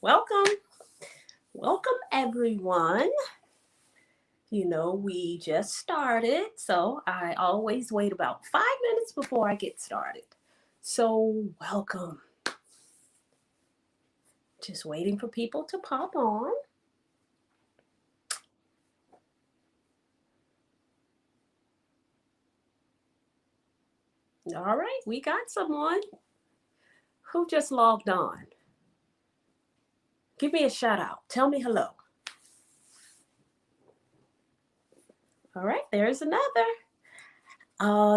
Welcome. Welcome, everyone. We just started, so I always wait about 5 minutes before I get started. So, welcome. Just waiting for people to pop on. All right, we got someone who just logged on. Give me a shout out. Tell me hello. All right, there's another.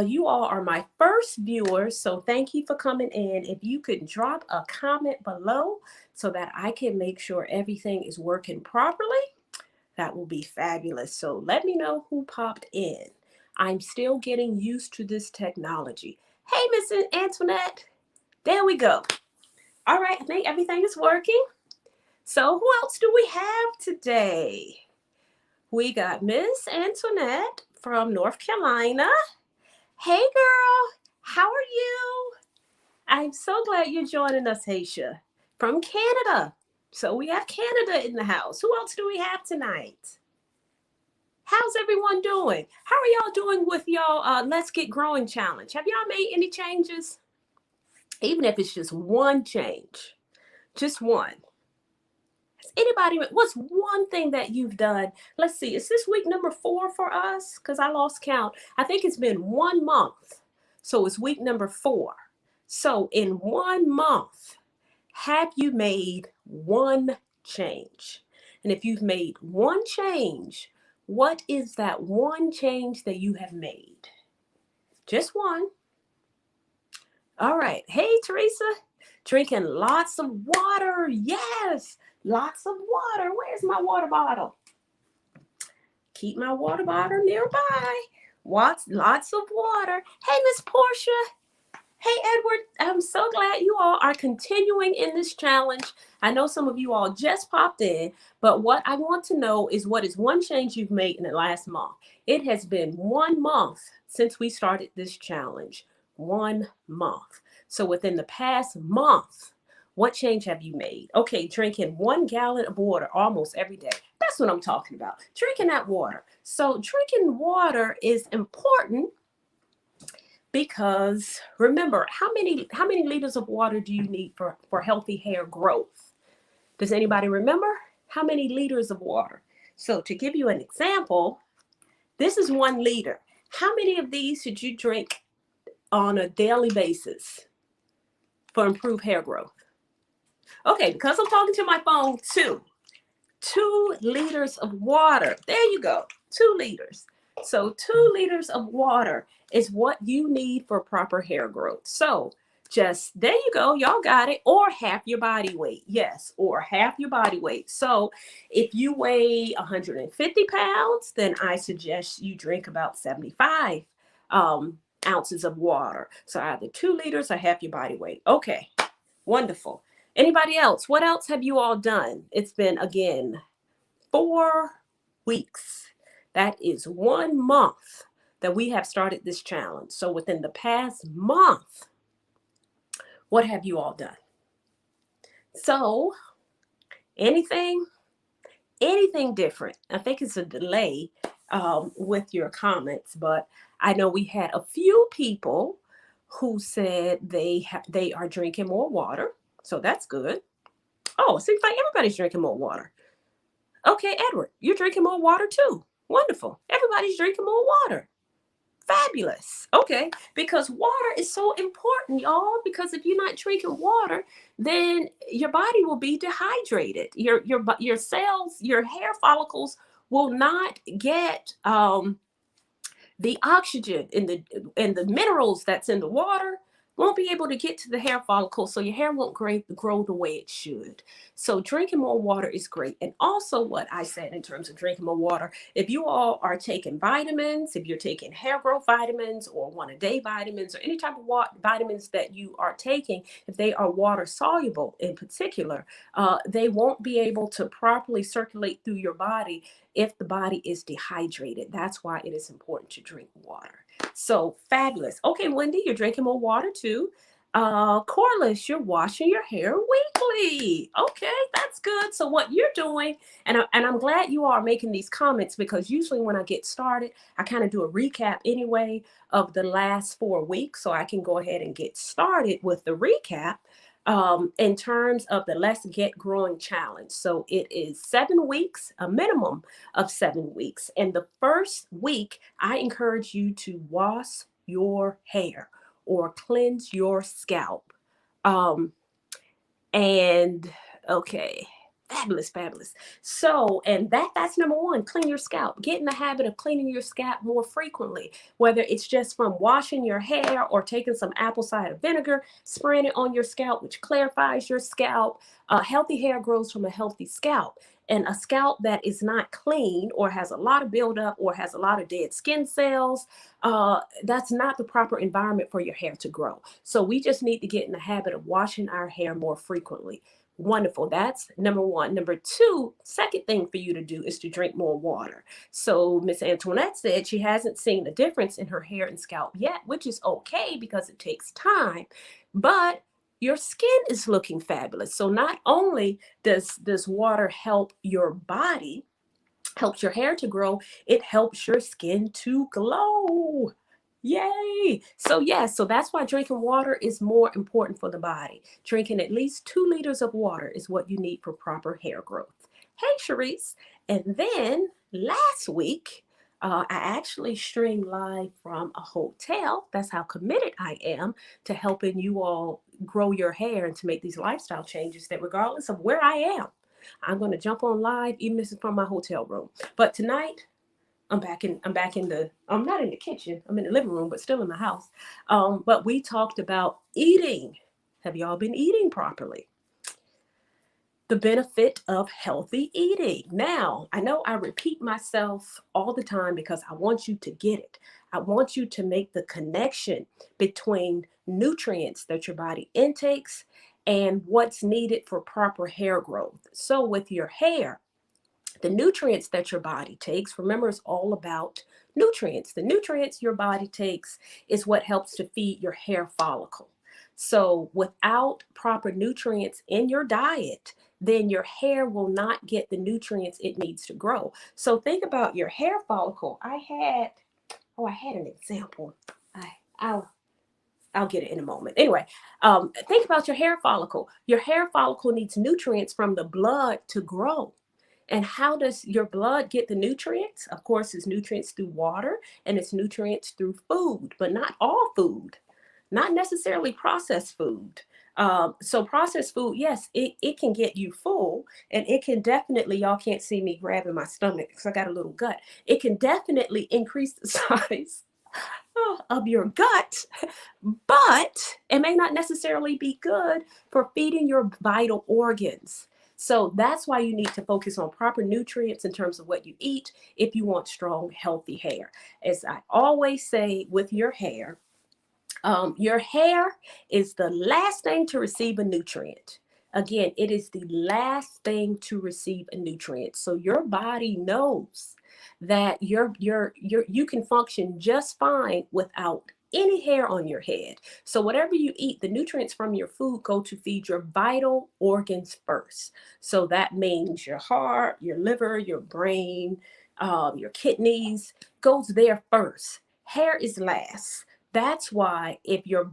You all are my first viewers, so thank you for coming in. If you could drop a comment below so that I can make sure everything is working properly, that will be fabulous. So let me know who popped in. I'm still getting used to this technology. Hey, Miss Antoinette. There we go. All right, I think everything is working. So who else do we have today? We got Miss Antoinette from North Carolina. Hey, girl. How are you? I'm so glad you're joining us, Haisha, from Canada. So we have Canada in the house. Who else do we have tonight? How's everyone doing? How are y'all doing with y'all Let's Get Growing challenge? Have y'all made any changes? Even if it's just one change, just one. Has anybody, what's one thing that you've done? Let's see, is this week number 4 for us? Because I lost count. I think it's been 1 month. So it's week number 4. So in 1 month, have you made one change? And if you've made one change, what is that one change that you have made? Just one. All right. Hey, Teresa. Drinking lots of water. Yes, lots of water. Where's my water bottle? Keep my water bottle nearby. Lots of water. Hey, Miss Portia. Hey, Edward, I'm so glad you all are continuing in this challenge. I know some of you all just popped in, but what I want to know is what is one change you've made in the last month? It has been 1 month since we started this challenge. 1 month. So within the past month, what change have you made? Okay, drinking 1 gallon of water almost every day. That's what I'm talking about. Drinking that water. So drinking water is important because remember, how many liters of water do you need for healthy hair growth? Does anybody remember? How many liters of water? So to give you an example, this is 1 liter. How many of these should you drink on a daily basis for improved hair growth? Okay, because I'm talking to my phone, 2 liters of water. There you go, 2 liters. So 2 liters of water is what you need for proper hair growth. So just there you go, y'all got it. Or half your body weight. Yes, or half your body weight. So if you weigh 150 pounds, then I suggest you drink about 75 ounces of water. So either 2 liters or half your body weight. Okay, wonderful. Anybody else? What else have you all done? It's been, again, 4 weeks. That is 1 month that we have started this challenge. So within the past month, what have you all done? So anything different? I think it's a delay with your comments, but I know we had a few people who said they are drinking more water. So that's good. Oh, it seems like everybody's drinking more water. Okay, Edward, you're drinking more water too. Wonderful. Everybody's drinking more water. Fabulous. Okay, because water is so important, y'all. Because if you're not drinking water, then your body will be dehydrated. Your cells, your hair follicles will not get the oxygen and the minerals that's in the water won't be able to get to the hair follicle, so your hair won't grow the way it should. So drinking more water is great. And also what I said in terms of drinking more water, if you all are taking vitamins, if you're taking hair growth vitamins or one-a-day vitamins or any type of vitamins that you are taking, if they are water soluble in particular, they won't be able to properly circulate through your body if the body is dehydrated. That's why it is important to drink water. So fabulous. Okay, Wendy, you're drinking more water too. Corliss, you're washing your hair weekly. Okay, that's good. So what you're doing, and I'm glad you are making these comments, because usually when I get started, I kind of do a recap anyway of the last 4 weeks, so I can go ahead and get started with the recap. In terms of the Let's Get Growing Challenge. So it is 7 weeks, a minimum of 7 weeks. And the first week, I encourage you to wash your hair or cleanse your scalp. Um, and okay, fabulous, fabulous. So, and that's number one, clean your scalp. Get in the habit of cleaning your scalp more frequently, whether it's just from washing your hair or taking some apple cider vinegar, spraying it on your scalp, which clarifies your scalp. Healthy hair grows from a healthy scalp. And a scalp that is not clean or has a lot of buildup or has a lot of dead skin cells, that's not the proper environment for your hair to grow. So we just need to get in the habit of washing our hair more frequently. Wonderful. That's number one. Number two, second thing for you to do is to drink more water. So Miss Antoinette said she hasn't seen a difference in her hair and scalp yet, which is okay because it takes time. But your skin is looking fabulous. So not only does water help your body, helps your hair to grow, it helps your skin to glow. Yay! So yes, so that's why drinking water is more important for the body. Drinking at least 2 liters of water is what you need for proper hair growth. Hey, Sharice. And then last week, I actually streamed live from a hotel. That's how committed I am to helping you all grow your hair and to make these lifestyle changes that regardless of where I am, I'm going to jump on live, even if it's from my hotel room. But tonight, I'm not in the kitchen. I'm in the living room, but still in my house. But we talked about eating. Have y'all been eating properly? The benefit of healthy eating. Now, I know I repeat myself all the time because I want you to get it. I want you to make the connection between nutrients that your body intakes and what's needed for proper hair growth. So with your hair, the nutrients that your body takes, remember, it's all about nutrients. The nutrients your body takes is what helps to feed your hair follicle. So without proper nutrients in your diet, then your hair will not get the nutrients it needs to grow. So think about your hair follicle. I had an example. I'll I'll get it in a moment. Anyway, think about your hair follicle. Your hair follicle needs nutrients from the blood to grow. And how does your blood get the nutrients? Of course, it's nutrients through water and it's nutrients through food, but not all food, not necessarily processed food. So processed food, yes, it can get you full, and it can definitely, y'all can't see me grabbing my stomach because I got a little gut. It can definitely increase the size of your gut, but it may not necessarily be good for feeding your vital organs. So that's why you need to focus on proper nutrients in terms of what you eat if you want strong, healthy hair. As I always say with your hair is the last thing to receive a nutrient. Again, it is the last thing to receive a nutrient. So your body knows that you can function just fine without any hair on your head. So whatever you eat, the nutrients from your food go to feed your vital organs first. So that means your heart, your liver, your brain, your kidneys goes there first. Hair is last. That's why if your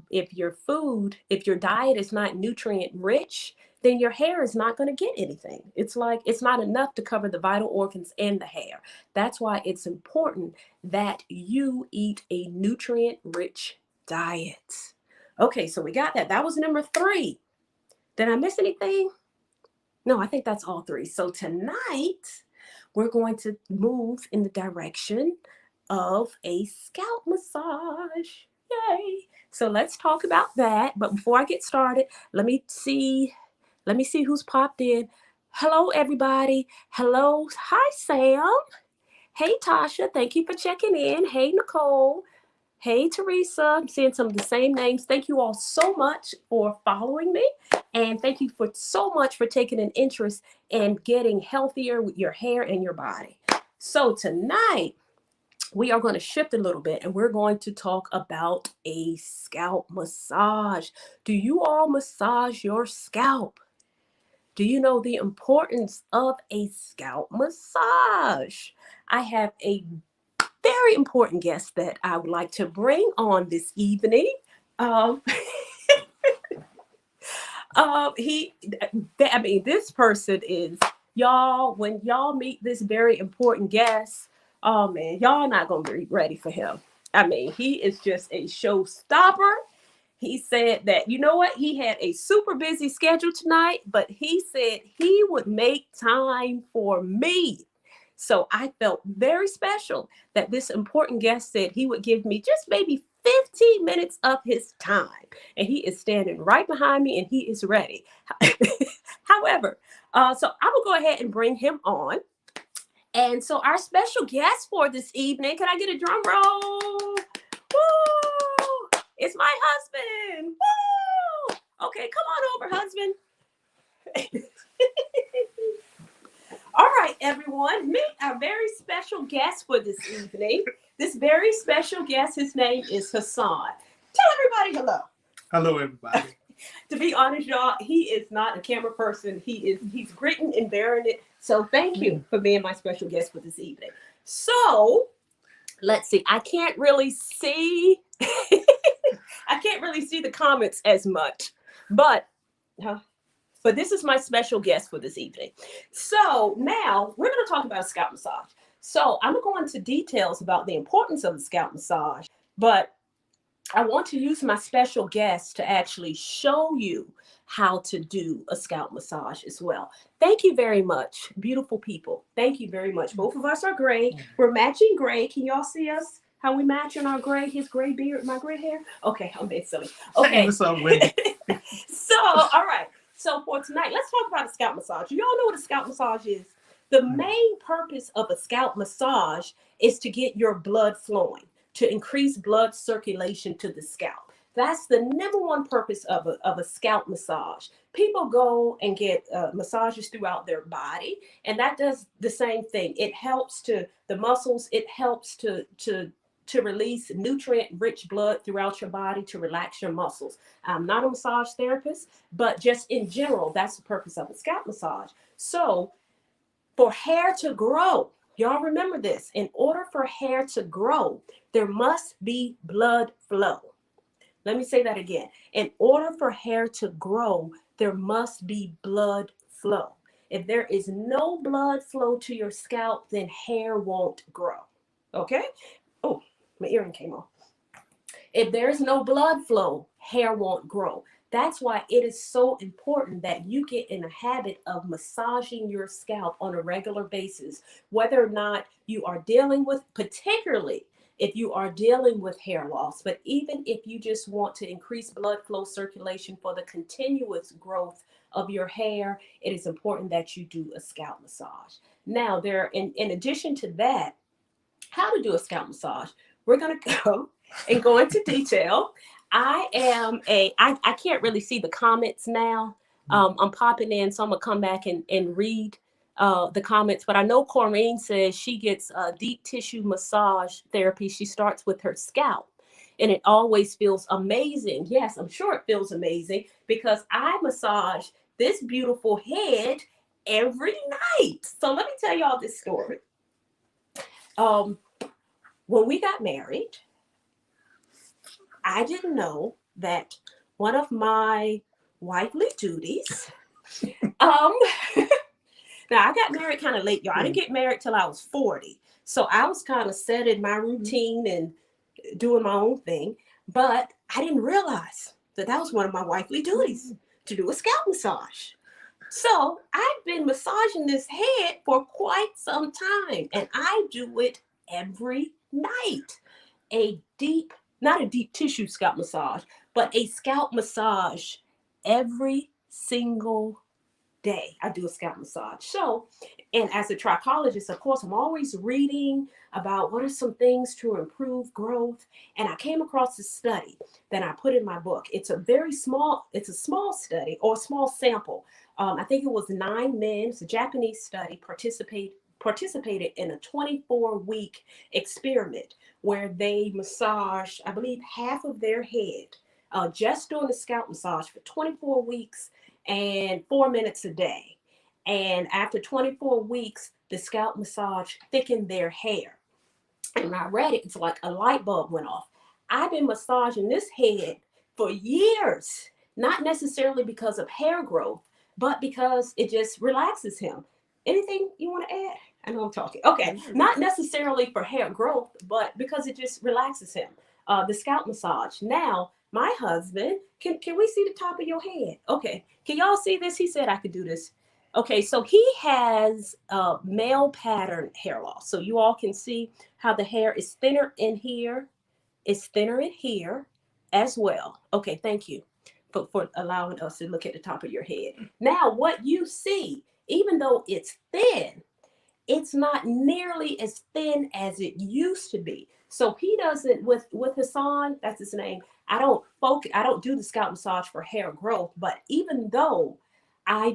diet is not nutrient rich, then your hair is not going to get anything. It's like it's not enough to cover the vital organs and the hair. That's why it's important that you eat a nutrient rich diet. Okay, so we got that. That was number 3. Did I miss anything? No, I think that's all 3. So tonight we're going to move in the direction of a scalp massage. Yay. So let's talk about that. But before I get started, let me see who's popped in. Hello, everybody. Hello. Hi, Sam. Hey, Tasha. Thank you for checking in. Hey, Nicole. Hey, Teresa. I'm seeing some of the same names. Thank you all so much for following me. And thank you so much for taking an interest in getting healthier with your hair and your body. So tonight, we are going to shift a little bit and we're going to talk about a scalp massage. Do you all massage your scalp? Do you know the importance of a scalp massage? I have a very important guest that I would like to bring on this evening. Um, he, I mean, this person is, y'all, when y'all meet this very important guest, oh man, y'all not gonna be ready for him. I mean, he is just a showstopper. He said that, you know what, he had a super busy schedule tonight, but he said he would make time for me. So I felt very special that this important guest said he would give me just maybe 15 minutes of his time. And he is standing right behind me and he is ready. However, so I will go ahead and bring him on. And so our special guest for this evening, can I get a drum roll? Woo! It's my husband. Woo! Okay, come on over, husband. All right, everyone, meet our very special guest for this evening. This very special guest, his name is Hassan. Tell everybody hello. Hello, everybody. To be honest, y'all, he is not a camera person. He's gritting and bearing it. So thank you for being my special guest for this evening. So let's see. I can't really see the comments as much, but this is my special guest for this evening. So now we're going to talk about scalp massage. So I'm going to go into details about the importance of the scalp massage, but I want to use my special guest to actually show you how to do a scalp massage as well. Thank you very much, beautiful people. Thank you very much. Both of us are gray. We're matching gray. Can y'all see us? How we match in our gray, his gray beard, my gray hair? Okay, I'm being silly. Okay. What's up, Wendy? So, all right. So for tonight, let's talk about a scalp massage. You all know what a scalp massage is. The main purpose of a scalp massage is to get your blood flowing, to increase blood circulation to the scalp. That's the number one purpose of a scalp massage. People go and get massages throughout their body, and that does the same thing. It helps to the muscles. It helps to release nutrient-rich blood throughout your body to relax your muscles. I'm not a massage therapist, but just in general, that's the purpose of a scalp massage. So for hair to grow, y'all remember this, in order for hair to grow, there must be blood flow. Let me say that again. In order for hair to grow, there must be blood flow. If there is no blood flow to your scalp, then hair won't grow. Okay? Oh, my earring came off. If there's no blood flow, hair won't grow. That's why it is so important that you get in a habit of massaging your scalp on a regular basis, whether or not you are dealing with, particularly if you are dealing with hair loss, but even if you just want to increase blood flow circulation for the continuous growth of your hair, it is important that you do a scalp massage. Now, in addition to that, how to do a scalp massage, we're going to go and go into detail. I can't really see the comments now. I'm popping in, so I'm gonna come back and read the comments. But I know Corrine says she gets deep tissue massage therapy. She starts with her scalp, and it always feels amazing. Yes, I'm sure it feels amazing because I massage this beautiful head every night. So let me tell y'all this story. When we got married, I didn't know that one of my wifely duties, now I got married kind of late, y'all. I didn't get married till I was 40. So I was kind of set in my routine and doing my own thing. But I didn't realize that was one of my wifely duties, to do a scalp massage. So I've been massaging this head for quite some time, and I do it every night. Not a deep tissue scalp massage, but a scalp massage every single day. I do a scalp massage. So, and as a trichologist, of course, I'm always reading about what are some things to improve growth. And I came across a study that I put in my book. It's a small study or a small sample. I think it was 9 men. It's a Japanese study participated in a 24-week experiment where they massaged, I believe, half of their head, just doing the scalp massage for 24 weeks and 4 minutes a day. And after 24 weeks, the scalp massage thickened their hair. And when I read it, it's like a light bulb went off. I've been massaging this head for years, not necessarily because of hair growth, but because it just relaxes him. Anything you want to add? I know I'm talking. Okay, not necessarily for hair growth, but because it just relaxes him. The scalp massage. Now, my husband, can we see the top of your head? Okay, can y'all see this? He said I could do this. Okay, so he has male pattern hair loss. So you all can see how the hair is thinner in here, it's thinner in here as well. Okay, thank you for allowing us to look at the top of your head. Now, what you see, even though it's thin, it's not nearly as thin as it used to be. So he doesn't with Hassan, that's his name. I don't do the scalp massage for hair growth, but even though I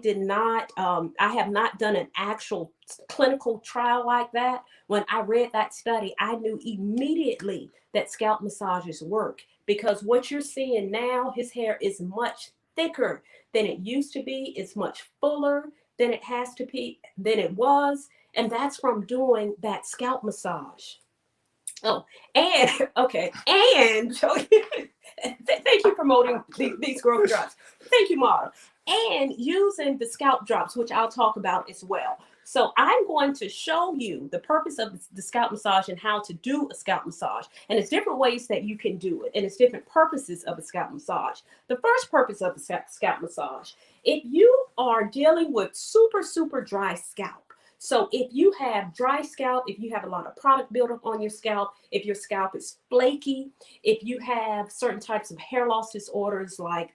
have not done an actual clinical trial like that. When I read that study, I knew immediately that scalp massages work because what you're seeing now, his hair is much thicker than it used to be. It's much fuller than it has to be, than it was. And that's from doing that scalp massage. Oh, and okay, and thank you promoting these growth drops. Thank you, Mara. And using the scalp drops, which I'll talk about as well. So I'm going to show you the purpose of the scalp massage and how to do a scalp massage. And it's different ways that you can do it. And it's different purposes of a scalp massage. The first purpose of the scalp massage, if you are dealing with super, super dry scalp, so if you have dry scalp, if you have a lot of product buildup on your scalp, if your scalp is flaky, if you have certain types of hair loss disorders like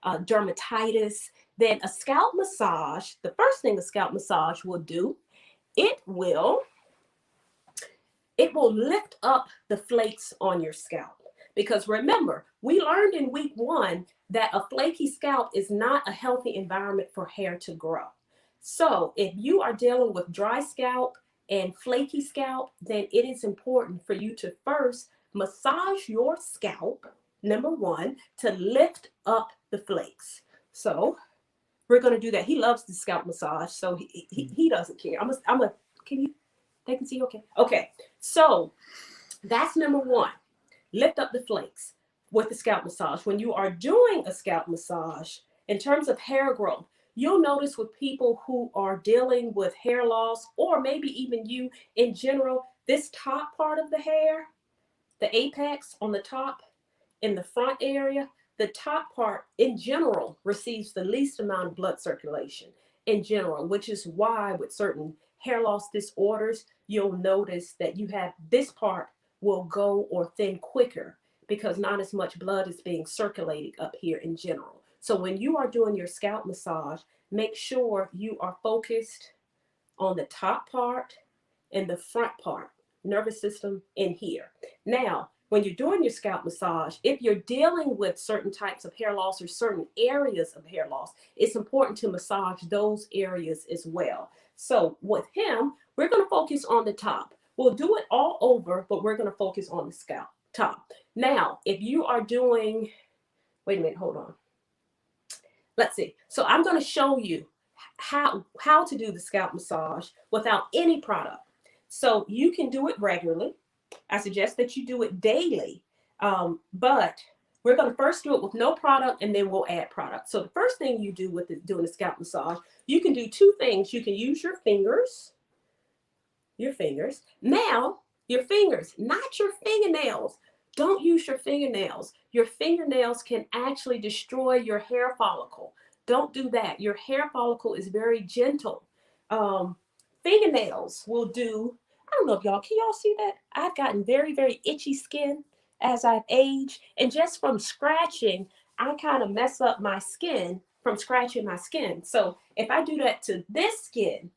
dermatitis, then a scalp massage, the first thing a scalp massage will do, it will lift up the flakes on your scalp. Because remember, we learned in week 1 that a flaky scalp is not a healthy environment for hair to grow. So if you are dealing with dry scalp and flaky scalp, then it is important for you to first massage your scalp, number 1, to lift up the flakes. So we're going to do that. He loves the scalp massage, so he doesn't care. Can you, they can see, okay. Okay, so that's number 1, lift up the flakes with the scalp massage. When you are doing a scalp massage, in terms of hair growth, you'll notice with people who are dealing with hair loss, or maybe even you in general, this top part of the hair, the apex on the top in the front area, the top part in general receives the least amount of blood circulation in general, which is why with certain hair loss disorders, you'll notice that you have this part will go or thin quicker because not as much blood is being circulated up here in general. So when you are doing your scalp massage, make sure you are focused on the top part and the front part, nervous system in here. Now, when you're doing your scalp massage, if you're dealing with certain types of hair loss or certain areas of hair loss, it's important to massage those areas as well. So with him, we're going to focus on the top. We'll do it all over, but we're going to focus on the scalp top. Now, if you are doing, wait a minute, hold on. Let's see. So I'm going to show you how to do the scalp massage without any product. So you can do it regularly. I suggest that you do it daily, but we're going to first do it with no product and then we'll add product. So the first thing you do with doing a scalp massage, you can do 2 things. You can use your fingers. Now, your fingers, not your fingernails. Don't use your fingernails. Your fingernails can actually destroy your hair follicle. Don't do that. Your hair follicle is very gentle. Fingernails will do, I don't know if can y'all see that? I've gotten very, very itchy skin as I've aged. And just from scratching, I kind of mess up my skin from scratching my skin. So if I do that to this skin,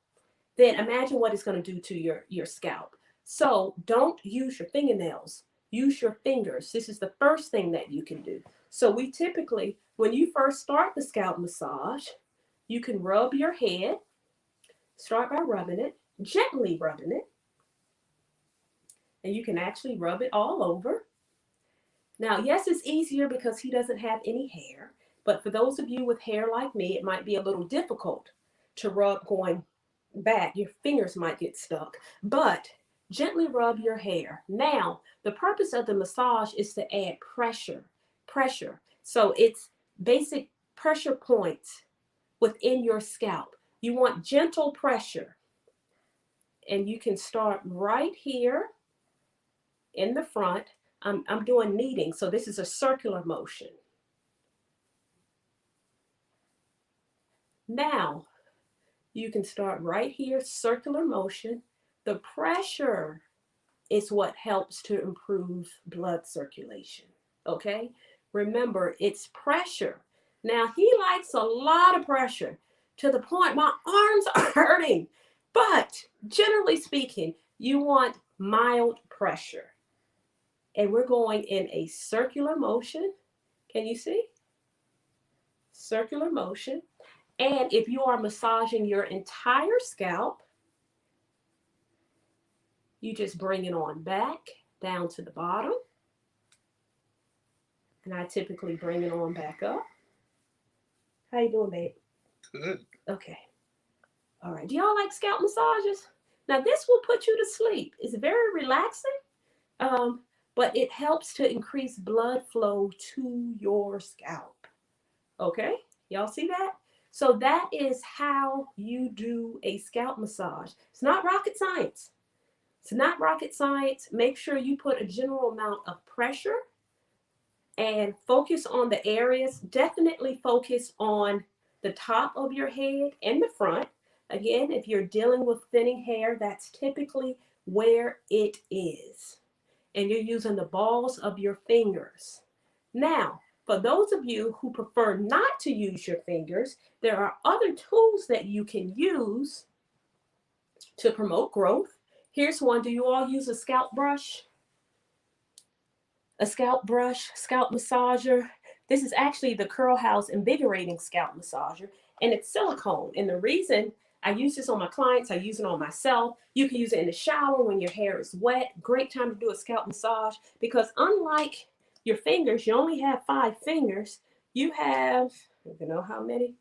then imagine what it's going to do to your scalp. So don't use your fingernails. Use your fingers. This is the first thing that you can do. So we typically, when you first start the scalp massage, you can rub your head. Start by rubbing it. gently rubbing it. And you can actually rub it all over. Now, yes, it's easier because he doesn't have any hair. But for those of you with hair like me, it might be a little difficult to rub going back. Your fingers might get stuck. But gently rub your hair. Now, the purpose of the massage is to add pressure. Pressure. So it's basic pressure points within your scalp. You want gentle pressure. And you can start right here in the front. I'm doing kneading, so this is a circular motion. Now, you can start right here, circular motion. The pressure is what helps to improve blood circulation, okay? Remember, it's pressure. Now, he likes a lot of pressure to the point my arms are hurting. But generally speaking, you want mild pressure. And we're going in a circular motion. Can you see? Circular motion. And if you are massaging your entire scalp, you just bring it on back down to the bottom. And I typically bring it on back up. How you doing, babe? Good. Okay. All right. Do y'all like scalp massages? Now, this will put you to sleep. It's very relaxing. But it helps to increase blood flow to your scalp. Okay, y'all see that? So that is how you do a scalp massage. It's not rocket science. It's not rocket science. Make sure you put a general amount of pressure and focus on the areas. Definitely focus on the top of your head and the front. Again, if you're dealing with thinning hair, that's typically where it is. And you're using the balls of your fingers. Now, for those of you who prefer not to use your fingers, there are other tools that you can use to promote growth. Here's one. Do you all use a scalp brush? A scalp brush, scalp massager. This is actually the Curl House Invigorating Scalp Massager, and it's silicone. And the reason I use this on my clients, I use it on myself. You can use it in the shower when your hair is wet. Great time to do a scalp massage because unlike your fingers, you only have 5 fingers. You have, I don't know how many,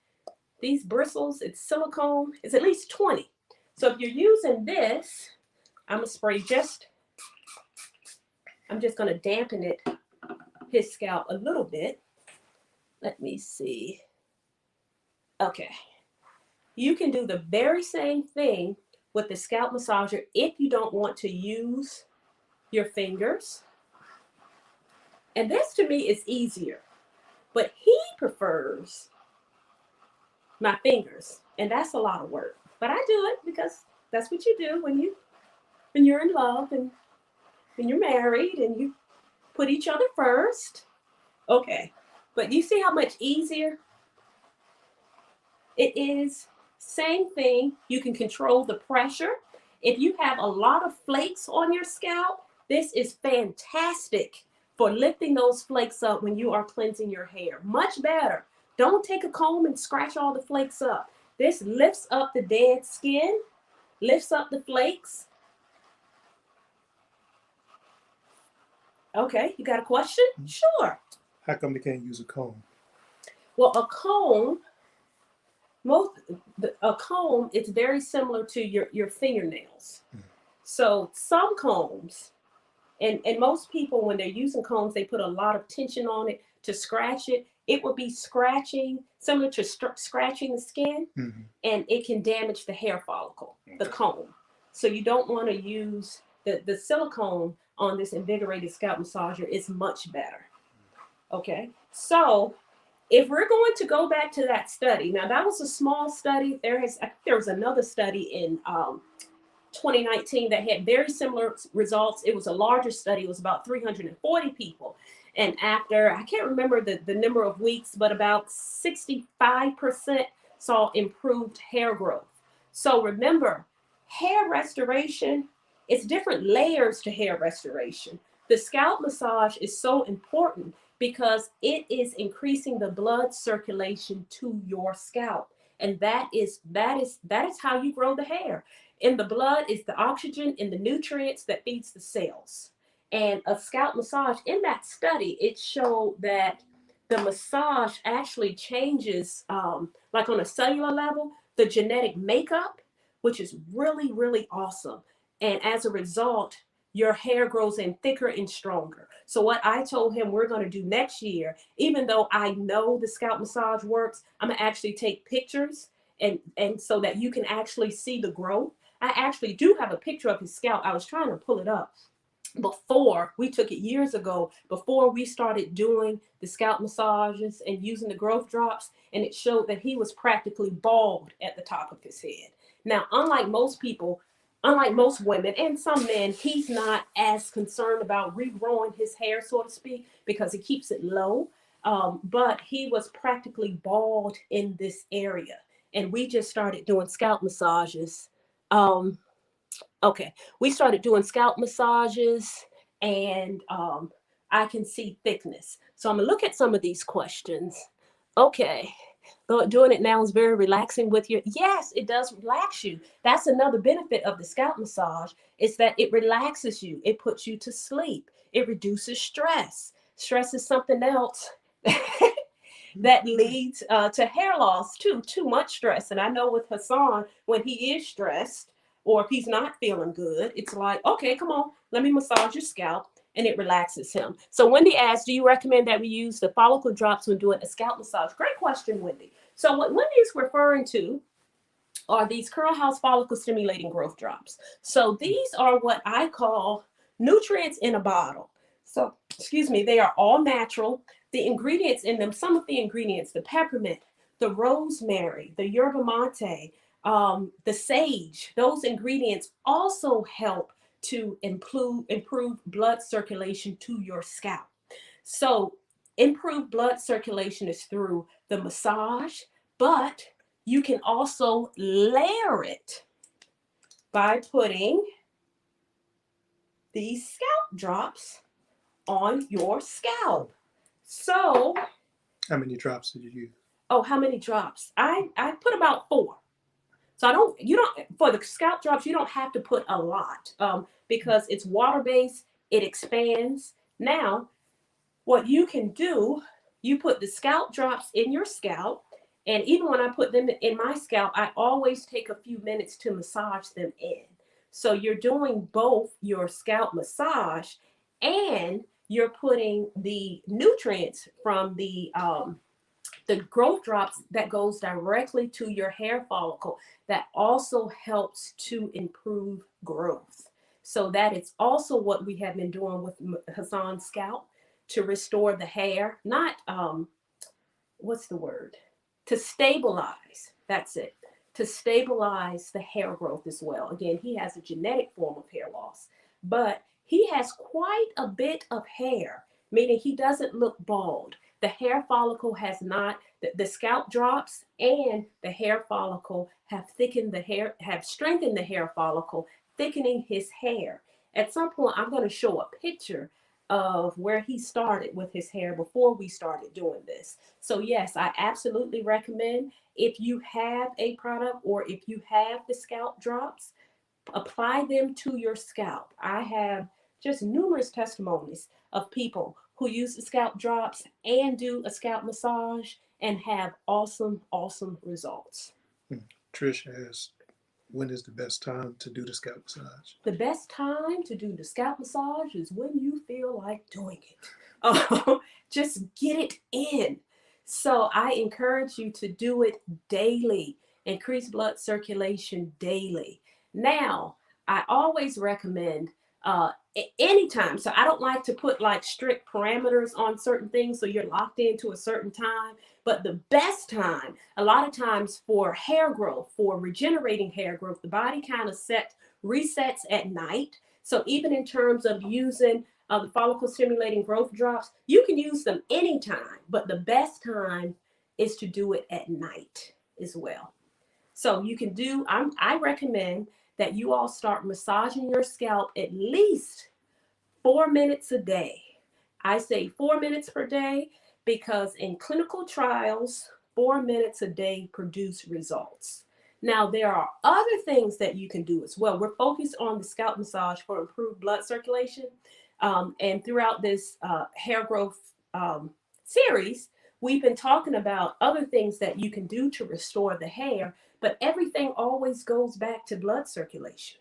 these bristles, it's silicone, it's at least 20. So if you're using this, I'm gonna spray I'm just gonna dampen his scalp a little bit. Let me see. Okay. You can do the very same thing with the scalp massager if you don't want to use your fingers. And this to me is easier, but he prefers my fingers, and that's a lot of work. But I do it because that's what you do when you're in love and when you're married and you put each other first. Okay, but you see how much easier it is? Same thing, you can control the pressure. If you have a lot of flakes on your scalp, this is fantastic for lifting those flakes up when you are cleansing your hair. Much better. Don't take a comb and scratch all the flakes up. This lifts up the dead skin, lifts up the flakes. Okay, you got a question? Sure. How come they can't use a comb? Well, a comb, a comb, it's very similar to your fingernails. So some combs, and most people when they're using combs, they put a lot of tension on it to scratch it. It would be scratching, similar to scratching the skin, and it can damage the hair follicle, the comb. So you don't want to use the silicone on this invigorated scalp massager. Is much better. Okay, so if we're going to go back to that study, now that was a small study. There was another study in 2019 that had very similar results. It was a larger study. It was about 340 people. And after, I can't remember the number of weeks, but about 65% saw improved hair growth. So remember, hair restoration, it's different layers to hair restoration. The scalp massage is so important because it is increasing the blood circulation to your scalp. And that is how you grow the hair. In the blood is the oxygen and the nutrients that feeds the cells. And a scalp massage, in that study, it showed that the massage actually changes, like on a cellular level, the genetic makeup, which is really, really awesome. And as a result, your hair grows in thicker and stronger. So what I told him we're going to do next year, even though I know the scalp massage works, I'm going to actually take pictures and so that you can actually see the growth. I actually do have a picture of his scalp. I was trying to pull it up before we took it years ago, before we started doing the scalp massages and using the growth drops, and it showed that he was practically bald at the top of his head. Now, unlike most people, unlike most women and some men, he's not as concerned about regrowing his hair, so to speak, because he keeps it low. But he was practically bald in this area, and we just started doing scalp massages. Um, Okay, we started doing scalp massages, and I can see thickness. So I'm gonna look at some of these questions. Okay, doing it now is very relaxing with your. Yes, it does relax you. That's another benefit of the scalp massage is that it relaxes you. It puts you to sleep. It reduces stress. Stress is something else that leads to hair loss too. Too much stress, and I know with Hassan, when he is stressed or if he's not feeling good, it's like, okay, come on, let me massage your scalp, and it relaxes him. So Wendy asked, do you recommend that we use the follicle drops when doing a scalp massage? Great question, Wendy. So what Wendy is referring to are these Curl House follicle stimulating growth drops. So these are what I call nutrients in a bottle. So, excuse me, they are all natural. The ingredients in them, some of the ingredients, the peppermint, the rosemary, the yerba mate, the sage, those ingredients also help to improve blood circulation to your scalp. So, improved blood circulation is through the massage, but you can also layer it by putting these scalp drops on your scalp. So, How many drops did you use? oh, how many drops? I put about 4. So you don't, for the scalp drops, you don't have to put a lot because it's water based, it expands. Now, what you can do, you put the scalp drops in your scalp. And even when I put them in my scalp, I always take a few minutes to massage them in. So you're doing both your scalp massage and you're putting the nutrients from the growth drops that goes directly to your hair follicle that also helps to improve growth. So that is also what we have been doing with Hassan's scalp to restore the hair, not what's the word? To stabilize. That's it. To stabilize the hair growth as well. Again, he has a genetic form of hair loss, but he has quite a bit of hair, meaning he doesn't look bald. The hair follicle has not, the scalp drops and the hair follicle have thickened the hair, have strengthened the hair follicle, thickening his hair. At some point, I'm going to show a picture of where he started with his hair before we started doing this. So yes, I absolutely recommend if you have a product or if you have the scalp drops, apply them to your scalp. I have just numerous testimonies of people who use the scalp drops and do a scalp massage and have awesome, awesome results. Trish asked, when is the best time to do the scalp massage? The best time to do the scalp massage is when you feel like doing it. Just get it in. So I encourage you to do it daily, increase blood circulation daily. Now, I always recommend anytime. So I don't like to put like strict parameters on certain things so you're locked into a certain time. But the best time, a lot of times for hair growth, for regenerating hair growth, the body kind of resets at night. So even in terms of using the follicle stimulating growth drops, you can use them anytime, but the best time is to do it at night as well. So you can do, I recommend that you all start massaging your scalp at least 4 minutes a day. I say 4 minutes per day because in clinical trials, 4 minutes a day produce results. Now, there are other things that you can do as well. We're focused on the scalp massage for improved blood circulation. And throughout this hair growth series, we've been talking about other things that you can do to restore the hair, but everything always goes back to blood circulation.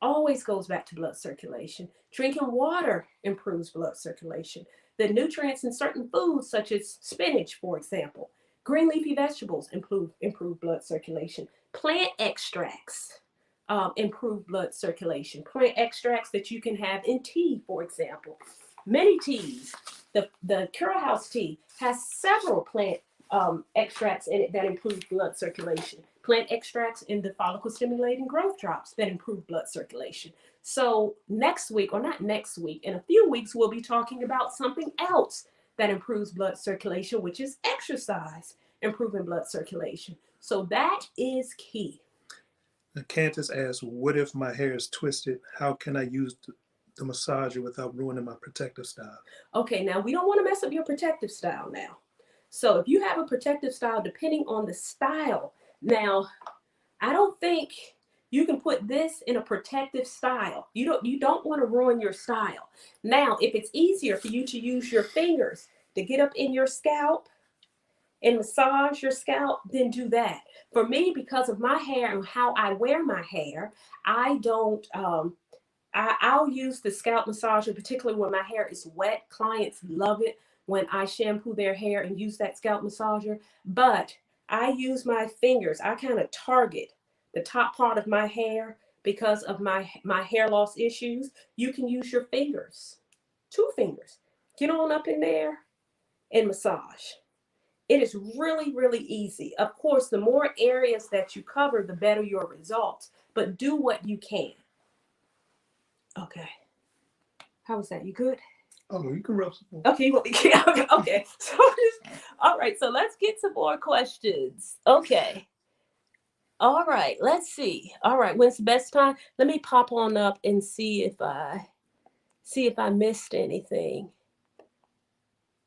Always goes back to blood circulation. Drinking water improves blood circulation. The nutrients in certain foods, such as spinach, for example, green leafy vegetables improve blood circulation. Plant extracts improve blood circulation. Plant extracts that you can have in tea, for example. Many teas, the Cura House tea has several plant extracts in it that improve blood circulation. Plant extracts in the follicle stimulating growth drops that improve blood circulation. So next week, or not next week, in a few weeks, we'll be talking about something else that improves blood circulation, which is exercise, improving blood circulation. So that is key. Candace asks, what if my hair is twisted? How can I use the massager without ruining my protective style? Okay, now we don't want to mess up your protective style now. So if you have a protective style, depending on the style, now I don't think you can put this in a protective style. You don't want to ruin your style. Now, if it's easier for you to use your fingers to get up in your scalp and massage your scalp, then do that. For me, because of my hair and how I wear my hair, I don't I'll use the scalp massager, particularly when my hair is wet. Clients love it when I shampoo their hair and use that scalp massager. But I use my fingers. I kind of target the top part of my hair because of my hair loss issues. You can use your fingers, 2 fingers. Get on up in there and massage. It is really, really easy. Of course, the more areas that you cover, the better your results. But do what you can. Okay. How was that? You good? Oh, you can rub some more. Okay, you want me to? Okay, okay. So all right, so let's get some more questions. Okay. All right, let's see. All right, when's the best time? Let me pop on up and see if I missed anything.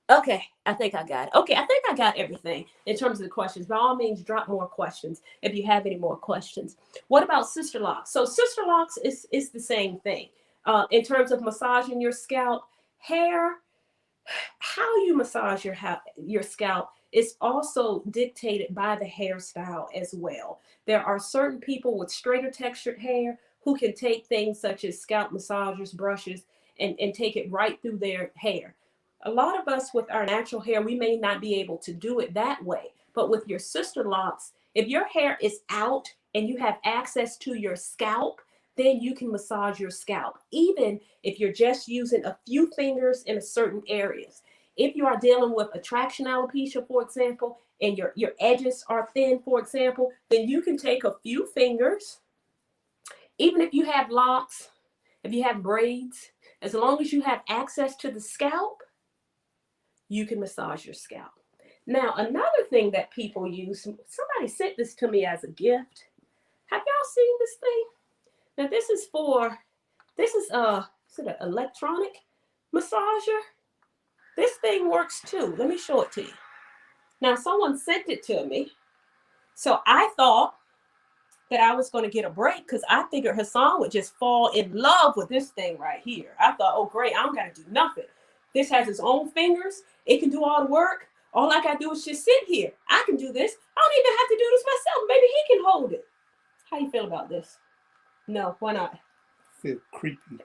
Okay, I think I got it. Okay, I think I got everything in terms of the questions. By all means, drop more questions if you have any more questions. What about sister locks? So sister locks is the same thing. In terms of massaging your scalp, hair, how you massage your scalp is also dictated by the hairstyle as well. There are certain people with straighter textured hair who can take things such as scalp massagers, brushes, and take it right through their hair. A lot of us with our natural hair, we may not be able to do it that way. But with your sister locks, if your hair is out and you have access to your scalp, then you can massage your scalp, even if you're just using a few fingers in a certain areas. If you are dealing with attraction alopecia, for example, and your edges are thin, for example, then you can take a few fingers, even if you have locks, if you have braids, as long as you have access to the scalp, you can massage your scalp. Now, another thing that people use, somebody sent this to me as a gift. Have y'all seen this thing? Now, this is is it an electronic massager? This thing works too. Let me show it to you. Now, someone sent it to me. So I thought that I was going to get a break because I figured Hassan would just fall in love with this thing right here. I thought, oh, great, I don't got to do nothing. This has its own fingers. It can do all the work. All I got to do is just sit here. I can do this. I don't even have to do this myself. Maybe he can hold it. How you feel about this? No, why not? I feel creepy.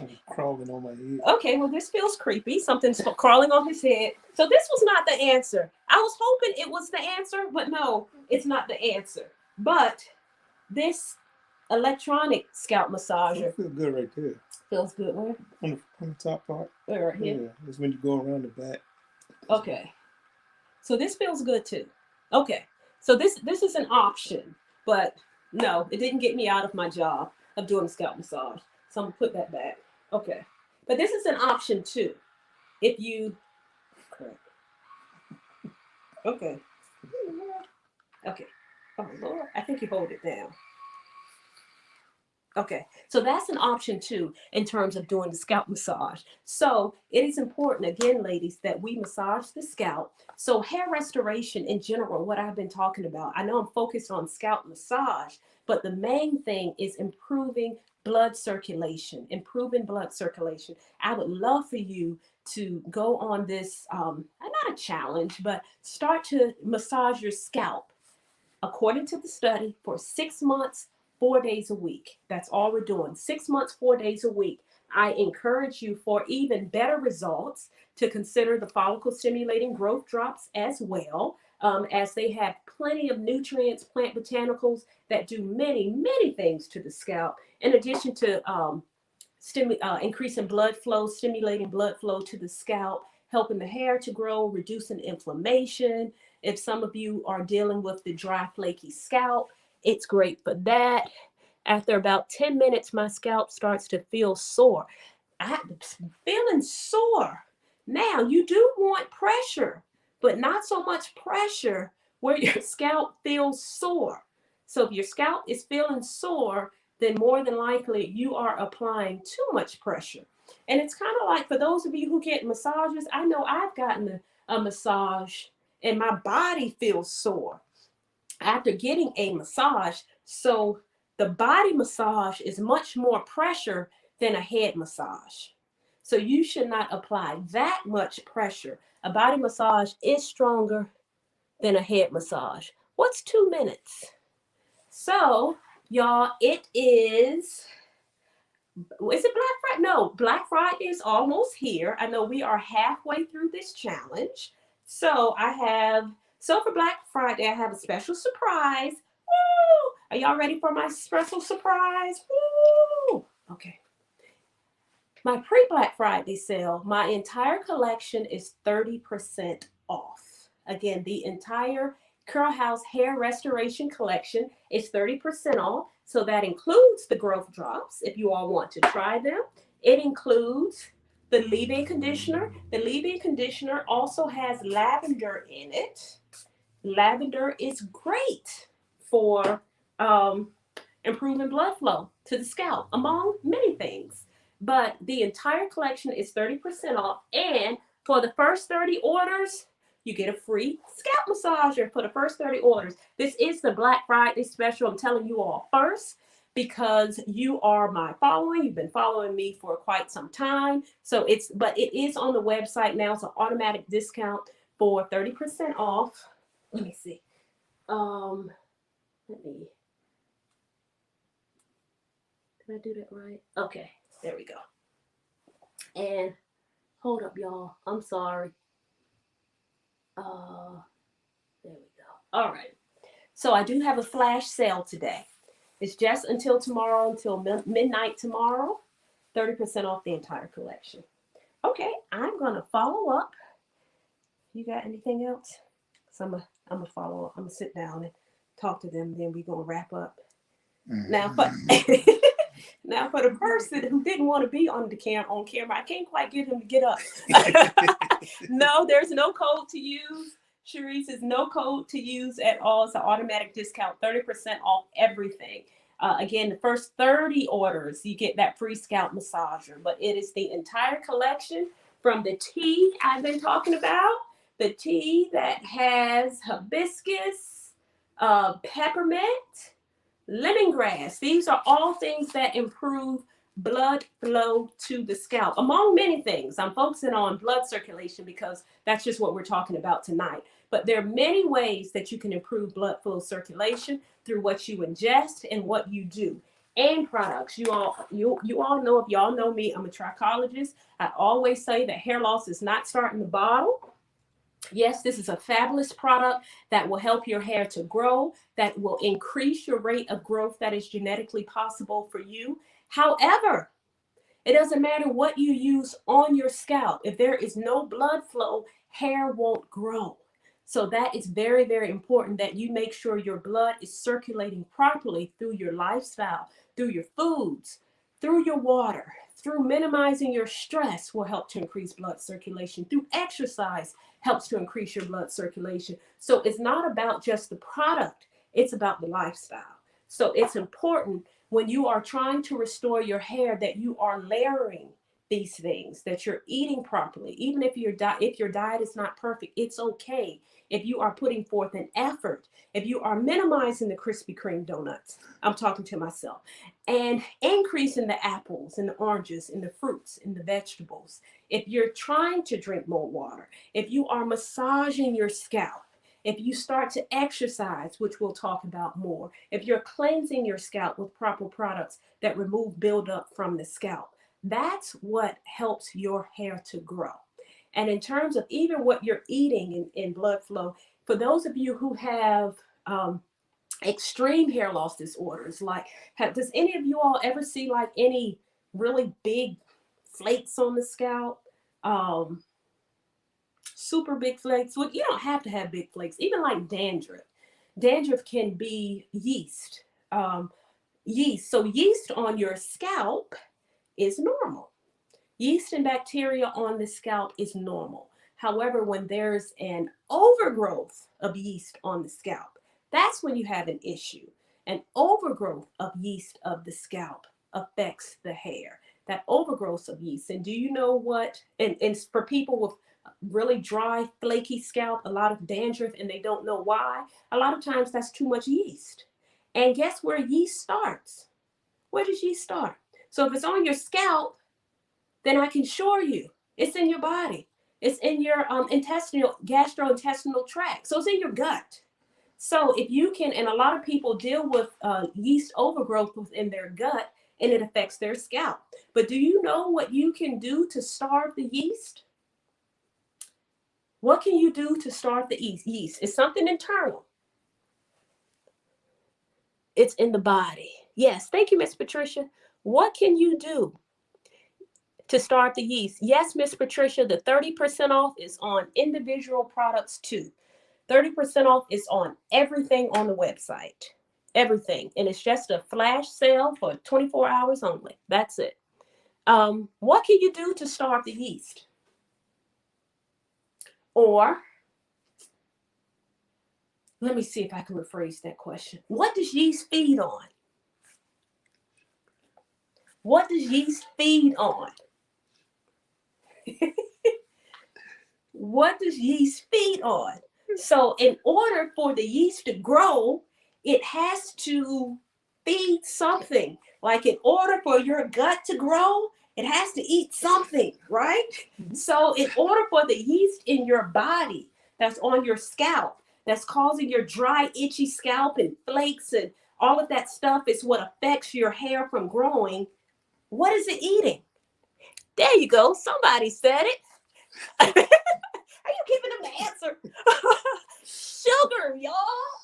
I'm crawling on my head. Okay, well, this feels creepy. Something's crawling on his head. So this was not the answer. I was hoping it was the answer, but no, it's not the answer. But this electronic scalp massager. It feels good right there. Feels good where? On the top part. Right here? Yeah, it's when you go around the back. Okay. So this feels good too. Okay. So this is an option, but no, it didn't get me out of my job of doing scalp massage. So I'm gonna put that back. Okay. But this is an option too. If you okay. Okay. Oh Lord, I think you hold it down. Okay, so that's an option too in terms of doing the scalp massage. So it is important, again, ladies, that we massage the scalp. So hair restoration in general, what I've been talking about, I know I'm focused on scalp massage, but the main thing is improving blood circulation, improving blood circulation. I would love for you to go on this, not a challenge, but start to massage your scalp according to the study, for 6 months, 4 days a week. That's all we're doing. 6 months, 4 days a week. I encourage you, for even better results, to consider the follicle stimulating growth drops as well, as they have plenty of nutrients, plant botanicals that do many, many things to the scalp, in addition to increasing blood flow, stimulating blood flow to the scalp, helping the hair to grow, reducing inflammation. If some of you are dealing with the dry, flaky scalp, it's great for that. After about 10 minutes, my scalp starts to feel sore. I'm feeling sore. Now, you do want pressure, but not so much pressure where your scalp feels sore. So if your scalp is feeling sore, then more than likely you are applying too much pressure. And it's kind of like, for those of you who get massages, I know I've gotten a massage and my body feels sore after getting a massage. So the body massage is much more pressure than a head massage. So you should not apply that much pressure. A body massage is stronger than a head massage. What's 2 minutes? So, y'all, is it Black Friday? No, Black Friday is almost here. I know we are halfway through this challenge. So so for Black Friday, I have a special surprise. Woo! Are y'all ready for my special surprise? Woo! Okay. My pre-Black Friday sale, my entire collection is 30% off. Again, the entire Curl House Hair Restoration Collection is 30% off. So that includes the growth drops if you all want to try them. It includes the leave-in conditioner. The leave-in conditioner also has lavender in it. Lavender is great for improving blood flow to the scalp, among many things. But the entire collection is 30% off. And for the first 30 orders, you get a free scalp massager for the first 30 orders. This is the Black Friday special. I'm telling you all first because you are my following. You've been following me for quite some time. But it is on the website now. It's an automatic discount for 30% off. Let me see. Let me Did I do that right? Okay, there we go. And hold up, y'all. I'm sorry. Uh, there we go. All right. So I do have a flash sale today. It's just until tomorrow, until midnight tomorrow. 30% off the entire collection. Okay, I'm gonna follow up. You got anything else? So I'm gonna follow up. I'm gonna sit down and talk to them. Then we're gonna wrap up. Now, but now, for the person who didn't want to be on camera, I can't quite get him to get up. No, there's no code to use. Sharice is no code to use at all. It's an automatic discount, 30% off everything. Again, the first 30 orders, you get that free scalp massager. But it is the entire collection, from the tea I've been talking about, the tea that has hibiscus, peppermint, lemongrass. These are all things that improve blood flow to the scalp, among many things. I'm focusing on blood circulation because that's just what we're talking about tonight. But there are many ways that you can improve blood flow circulation through what you ingest and what you do. And products. You all know, if y'all know me, I'm a trichologist. I always say that hair loss is not starting the bottle. Yes, this is a fabulous product that will help your hair to grow, that will increase your rate of growth that is genetically possible for you. However, it doesn't matter what you use on your scalp. If there is no blood flow, hair won't grow. So that is very, very important that you make sure your blood is circulating properly through your lifestyle, through your foods, through your water, through minimizing your stress will help to increase blood circulation. Through exercise helps to increase your blood circulation. So it's not about just the product, it's about the lifestyle. So it's important when you are trying to restore your hair, that you are layering these things, that you're eating properly. Even if your diet is not perfect, it's okay. If you are putting forth an effort, if you are minimizing the Krispy Kreme donuts, I'm talking to myself, and increasing the apples and the oranges and the fruits and the vegetables, if you're trying to drink more water, if you are massaging your scalp, if you start to exercise, which we'll talk about more, if you're cleansing your scalp with proper products that remove buildup from the scalp, that's what helps your hair to grow. And in terms of even what you're eating in blood flow, for those of you who have extreme hair loss disorders, like does any of you all ever see like any really big flakes on the scalp? Um, Super big flakes. Well, you don't have to have big flakes. Even like dandruff. Dandruff can be yeast. Yeast. So yeast on your scalp is normal. Yeast and bacteria on the scalp is normal. However, when there's an overgrowth of yeast on the scalp, that's when you have an issue. An overgrowth of yeast of the scalp affects the hair. That overgrowth of yeast. And do you know what? And for people with really dry, flaky scalp, a lot of dandruff, and they don't know why, a lot of times that's too much yeast. And guess where yeast starts? Where does yeast start? So if it's on your scalp, then I can assure you it's in your body. It's in your gastrointestinal tract. So it's in your gut. So if you can, and a lot of people deal with yeast overgrowth within their gut, and it affects their scalp. But do you know what you can do to starve the yeast? What can you do to starve the yeast? It's something internal. It's in the body. Yes, thank you, Miss Patricia. What can you do to start the yeast? Yes, Miss Patricia, the 30% off is on individual products too. 30% off is on everything on the website. Everything. And it's just a flash sale for 24 hours only. That's it. What can you do to starve the yeast? Or let me see if I can rephrase that question. What does yeast feed on? What does yeast feed on? What does yeast feed on? So in order for the yeast to grow, it has to feed something. Like in order for your gut to grow, it has to eat something, right? So in order for the yeast in your body that's on your scalp, that's causing your dry, itchy scalp and flakes and all of that stuff is what affects your hair from growing. What is it eating? There you go. Somebody said it. Are you giving them the answer? Sugar, y'all.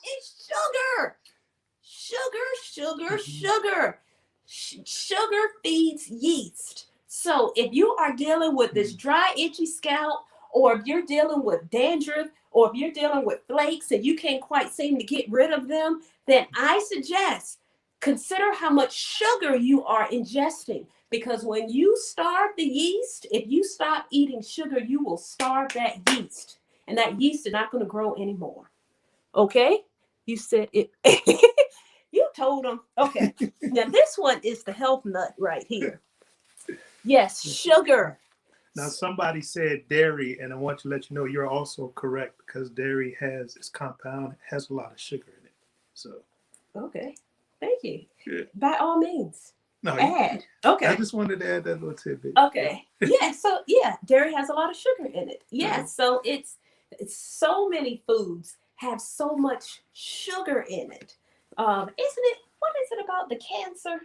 It's sugar. Sugar. Sugar feeds yeast. So if you are dealing with this dry, itchy scalp, or if you're dealing with dandruff, or if you're dealing with flakes and you can't quite seem to get rid of them, then I suggest consider how much sugar you are ingesting. Because when you starve the yeast, if you stop eating sugar, you will starve that yeast. And that yeast is not going to grow anymore. Okay? You said it. You told them. Okay. Now, this one is the health nut right here. Yes, sugar. Now, somebody said dairy, and I want to let you know you're also correct because dairy has its compound, has a lot of sugar in it. So, okay. Thank you. good. By all means. No, add. Okay. I just wanted to add that little tidbit. Okay. Yeah. So yeah, dairy has a lot is sugar in it. Yeah. So it's so many foods have so much sugar in it. Isn't it? What is it about the cancer?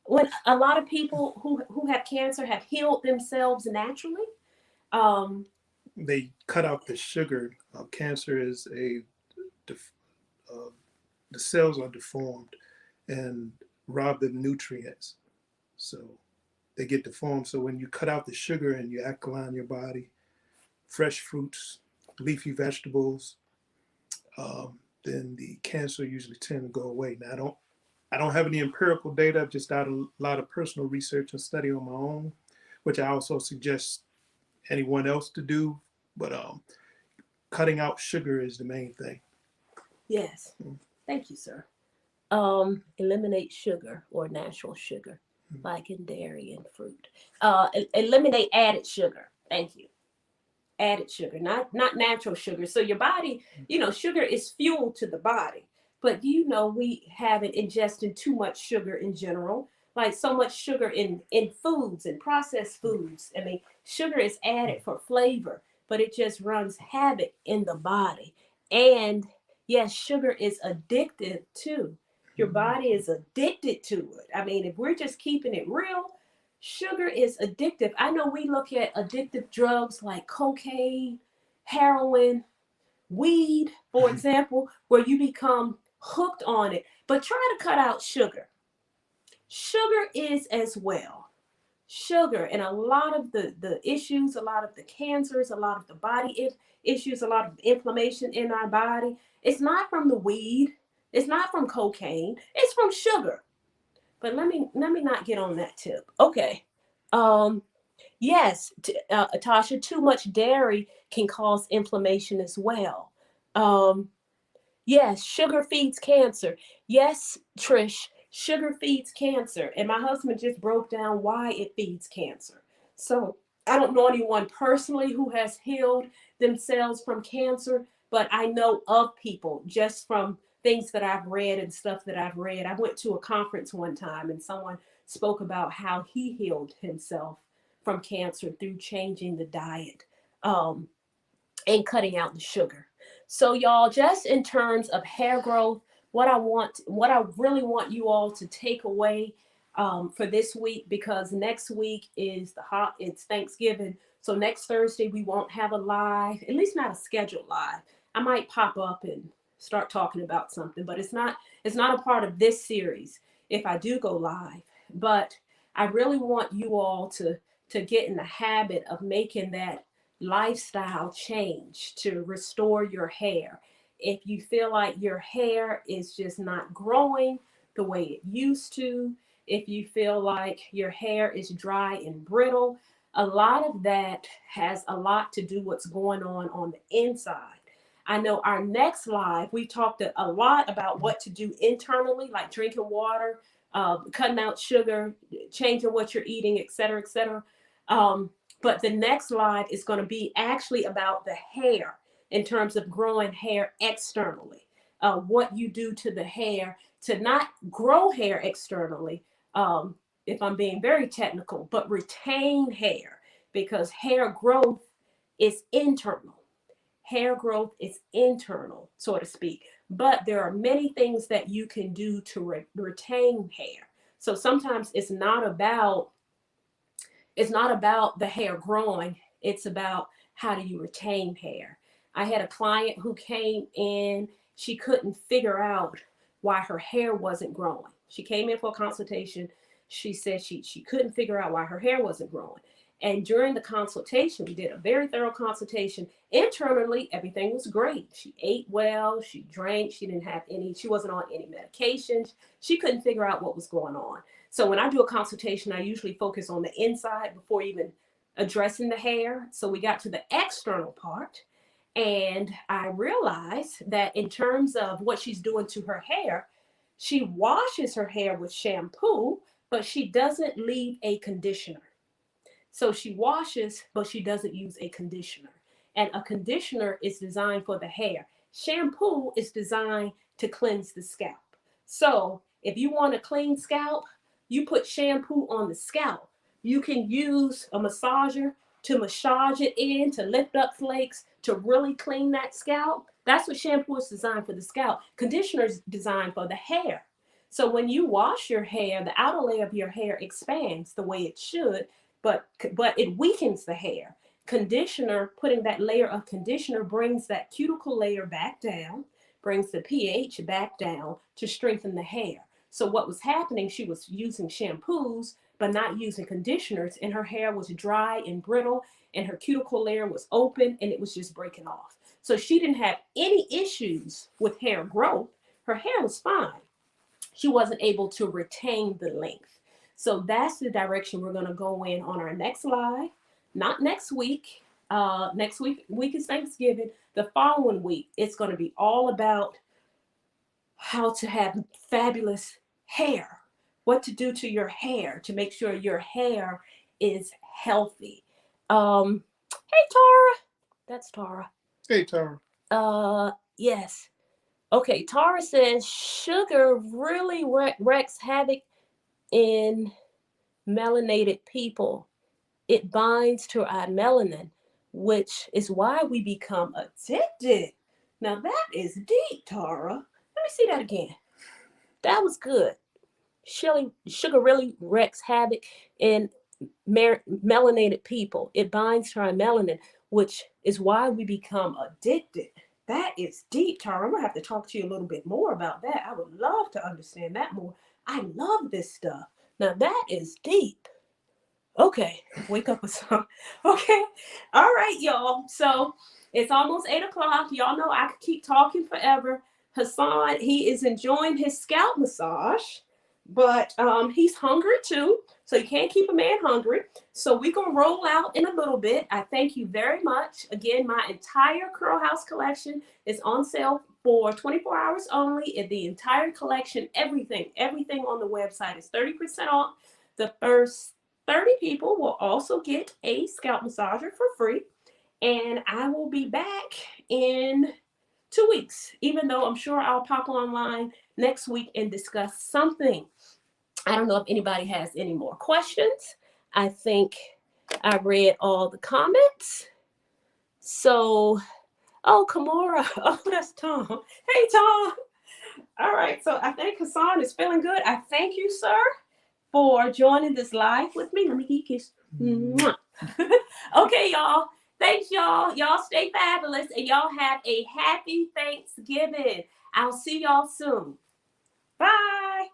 When a lot of people who have cancer have healed themselves naturally. They cut out the sugar. Cancer is the cells are deformed and robbed of nutrients. So they get deformed. So when you cut out the sugar and you alkaline your body, fresh fruits, leafy vegetables, then the cancer usually tend to go away. Now I don't have any empirical data. I've just done a lot of personal research and study on my own, which I also suggest anyone else to do. But cutting out sugar is the main thing. Yes. Thank you, sir. Eliminate sugar or natural sugar, Mm. like in dairy and fruit. Eliminate added sugar. Thank you. Added sugar, not natural sugar. So your body, sugar is fuel to the body, but we haven't ingested too much sugar in general, like so much sugar in foods and processed foods. I mean, sugar is added for flavor, but it just runs havoc in the body. And yes, sugar is addictive too. Your body is addicted to it. I mean, if we're just keeping it real, sugar is addictive. I know we look at addictive drugs like cocaine, heroin, weed, for example, where you become hooked on it. But try to cut out sugar. Sugar is as well. Sugar and a lot of the issues, a lot of the cancers, a lot of the body issues, a lot of inflammation in our body. It's not from the weed. It's not from cocaine. It's from sugar. But let me not get on that tip. Okay. Um, Yes, Tasha, too much dairy can cause inflammation as well. Um, yes, sugar feeds cancer. Yes, Trish, sugar feeds cancer. And my husband just broke down why it feeds cancer. So I don't know anyone personally who has healed themselves from cancer, but I know of people just from things that I've read and stuff that I've read. I went to a conference one time and someone spoke about how he healed himself from cancer through changing the diet. And cutting out the sugar. So y'all, just in terms of hair growth, what I really want you all to take away for this week, because next week is it's Thanksgiving. So next Thursday we won't have a live, at least not a scheduled live. I might pop up and start talking about something, but it's not a part of this series if I do go live. But I really want you all to get in the habit of making that lifestyle change to restore your hair. If you feel like your hair is just not growing the way it used to, if you feel like your hair is dry and brittle, a lot of that has a lot to do what's going on the inside. I know our next live, we talked a lot about what to do internally, like drinking water, cutting out sugar, changing what you're eating, et cetera, et cetera. But the next live is going to be actually about the hair in terms of growing hair externally. What you do to the hair to not grow hair externally, if I'm being very technical, but retain hair, because hair growth is internal. Hair growth is internal, so to speak. But there are many things that you can do to retain hair. So sometimes it's not about the hair growing. It's about how do you retain hair. I had a client who came in, she couldn't figure out why her hair wasn't growing. She came in for a consultation. She said she couldn't figure out why her hair wasn't growing. And during the consultation, we did a very thorough consultation. Internally, everything was great. She ate well, she drank, she wasn't on any medications. She couldn't figure out what was going on. So when I do a consultation, I usually focus on the inside before even addressing the hair. So we got to the external part, and I realized that in terms of what she's doing to her hair, she washes her hair with shampoo, but she doesn't leave a conditioner. So she washes, but she doesn't use a conditioner. And a conditioner is designed for the hair. Shampoo is designed to cleanse the scalp. So if you want a clean scalp, you put shampoo on the scalp. You can use a massager to massage it in, to lift up flakes, to really clean that scalp. That's what shampoo is designed for the scalp. Conditioner is designed for the hair. So when you wash your hair, the outer layer of your hair expands the way it should, but it weakens the hair. Conditioner, putting that layer of conditioner brings that cuticle layer back down, brings the pH back down to strengthen the hair. So what was happening, she was using shampoos but not using conditioners, and her hair was dry and brittle, and her cuticle layer was open and it was just breaking off. So she didn't have any issues with hair growth. Her hair was fine. She wasn't able to retain the length. So that's the direction we're going to go in on our next live. Not next week. Next week is Thanksgiving. The following week, it's going to be all about how to have fabulous hair, what to do to your hair to make sure your hair is healthy. Hey Tara, that's Tara. Hey, Tara. Yes. Okay, Tara says sugar really wreaks havoc in melanated people. It binds to our melanin, which is why we become addicted. Now that is deep, Tara. Let me see that again. That was good. Sugar really wreaks havoc in melanated people. It binds to our melanin, which is why we become addicted. That is deep, Tara. I'm gonna have to talk to you a little bit more about that. I would love to understand that more. I love this stuff. Now that is deep. Okay, wake up with some. Okay, all right, y'all. So it's almost 8 o'clock. Y'all know I could keep talking forever. Hassan, he is enjoying his scalp massage, but he's hungry too. So you can't keep a man hungry. So we're gonna roll out in a little bit. I thank you very much. Again, my entire Curl House collection is on sale for 24 hours only. In the entire collection, everything on the website is 30% off. The first 30 people will also get a scalp massager for free. And I will be back in 2 weeks, even though I'm sure I'll pop online next week and discuss something. I don't know if anybody has any more questions. I think I read all the comments. So, oh, Kimura. Oh, that's Tom. Hey, Tom. All right. So I think Hassan is feeling good. I thank you, sir, for joining this live with me. Let me give you a kiss. Okay, y'all. Thanks, y'all. Y'all stay fabulous and y'all have a happy Thanksgiving. I'll see y'all soon. Bye.